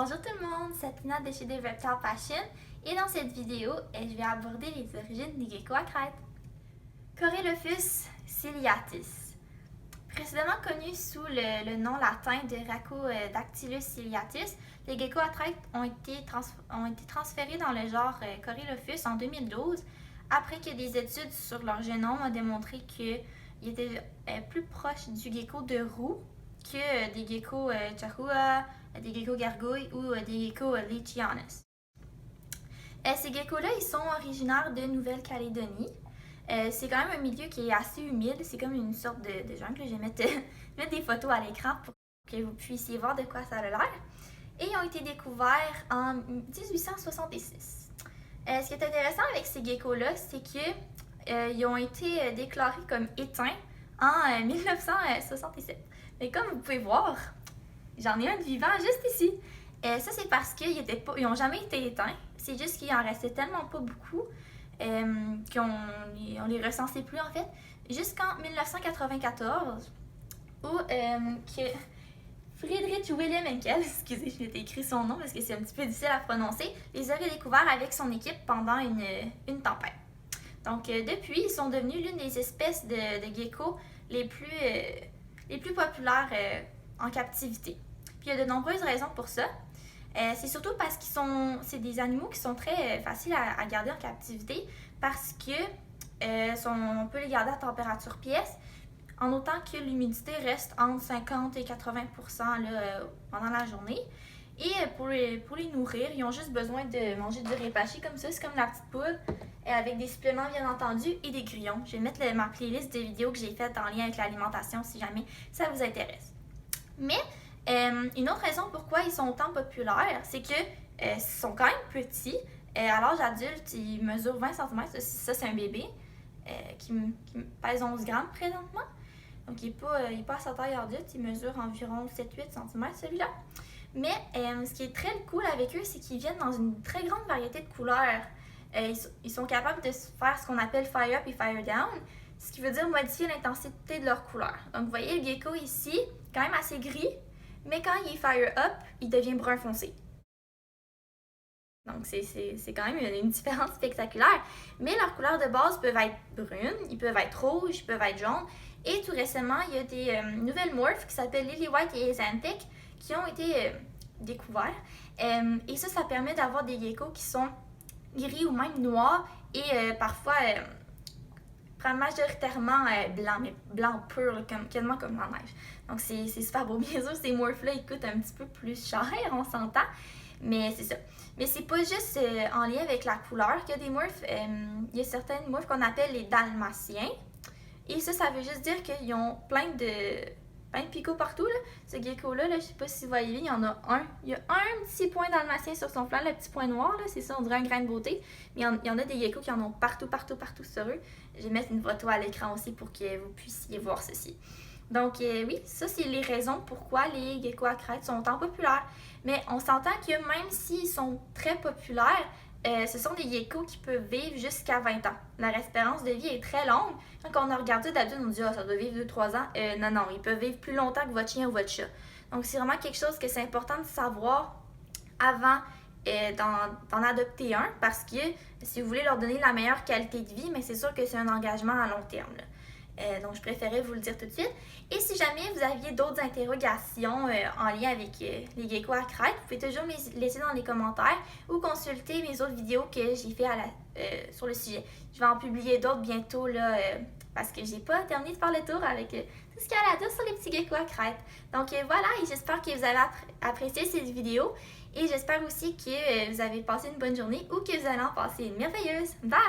Bonjour tout le monde, c'est Tina de chez The Reptile Fashion et dans cette vidéo, je vais aborder les origines des geckos à crête. Corylophus ciliatus. Précédemment connu sous le nom latin de Rhacodactylus ciliatus, les geckos à crête ont été transférés dans le genre Corylophus en 2012 après que des études sur leur génome ont démontré qu'ils étaient plus proches du gecko de roue que des geckos charrua, des geckos gargouilles ou des geckos leachianus. Ces geckos-là, ils sont originaires de Nouvelle-Calédonie. C'est quand même un milieu qui est assez humide, c'est comme une sorte de jungle. Je vais mettre des photos à l'écran pour que vous puissiez voir de quoi ça a l'air. Et ils ont été découverts en 1866. Ce qui est intéressant avec ces geckos-là, c'est qu'ils ont été déclarés comme éteints en 1967. Mais comme vous pouvez voir, j'en ai un de vivant juste ici. Ça, c'est parce qu'ils n'ont jamais été éteints. C'est juste qu'il en restait tellement pas beaucoup qu'on les recensait plus, en fait. Jusqu'en 1994, où que Friedrich Wilhelm Henkel, excusez, je m'étais écrit son nom parce que c'est un petit peu difficile à prononcer, les aurait découverts avec son équipe pendant une tempête. Donc, depuis, ils sont devenus l'une des espèces de geckos les plus populaires en captivité. Puis il y a de nombreuses raisons pour ça. C'est surtout parce c'est des animaux qui sont très faciles à garder en captivité parce que on peut les garder à température pièce en autant que l'humidité reste entre 50 et 80 % pendant la journée. Et pour les nourrir, ils ont juste besoin de manger du riz haché comme ça, c'est comme la petite poule, avec des suppléments bien entendu et des grillons. Je vais mettre ma playlist de vidéos que j'ai faites en lien avec l'alimentation si jamais ça vous intéresse. Mais une autre raison pourquoi ils sont autant populaires, c'est que sont quand même petits. À l'âge adulte, ils mesurent 20 cm. Ça, c'est un bébé qui pèse 11 grammes présentement. Donc, il n'est pas à sa taille adulte. Il mesure environ 7-8 cm, celui-là. Mais ce qui est très cool avec eux, c'est qu'ils viennent dans une très grande variété de couleurs. Ils sont capables de faire ce qu'on appelle fire up et fire down, ce qui veut dire modifier l'intensité de leur couleur. Donc, vous voyez le gecko ici, quand même assez gris, mais quand il est fire up, il devient brun foncé. Donc, c'est quand même une différence spectaculaire. Mais leurs couleurs de base peuvent être brunes, ils peuvent être rouges, ils peuvent être jaunes. Et tout récemment, il y a des nouvelles morphs qui s'appellent Lily White et Xanthic qui ont été découverts. Et ça permet d'avoir des geckos qui sont gris ou même noirs et parfois majoritairement blanc, mais blanc pur, quasiment comme la neige. Donc c'est super beau. Bien sûr, ces morphs-là, ils coûtent un petit peu plus cher, on s'entend, mais c'est ça. Mais c'est pas juste en lien avec la couleur qu'il y a des morphs. Il y a certaines morphs qu'on appelle les dalmatiens. Et ça veut juste dire qu'ils ont plein de picots partout. Là. Ce gecko-là, je sais pas si vous voyez, il y en a un. Il y a un petit point dalmatien sur son flanc, le petit point noir, c'est ça, on dirait un grain de beauté. Mais il y en a des geckos qui en ont partout sur eux. Je vais mettre une photo à l'écran aussi pour que vous puissiez voir ceci. Donc oui, ça c'est les raisons pourquoi les geckos à crête sont tant populaires. Mais on s'entend que même s'ils sont très populaires, ce sont des geckos qui peuvent vivre jusqu'à 20 ans. Leur espérance de vie est très longue. Quand on a regardé d'adulte, on dit « ça doit vivre 2-3 ans ». Non, ils peuvent vivre plus longtemps que votre chien ou votre chat. Donc, c'est vraiment quelque chose que c'est important de savoir avant d'en adopter un parce que si vous voulez leur donner la meilleure qualité de vie, mais c'est sûr que c'est un engagement à long terme. Donc, je préférais vous le dire tout de suite. Et si jamais vous aviez d'autres interrogations en lien avec les geckos à crête, vous pouvez toujours me les laisser dans les commentaires ou consulter mes autres vidéos que j'ai fait sur le sujet. Je vais en publier d'autres bientôt là, parce que j'ai pas terminé de faire le tour avec tout ce qu'il y a à dire sur les petits geckos à crête. Donc voilà, et j'espère que vous avez apprécié cette vidéo. Et j'espère aussi que vous avez passé une bonne journée ou que vous allez en passer une merveilleuse. Bye!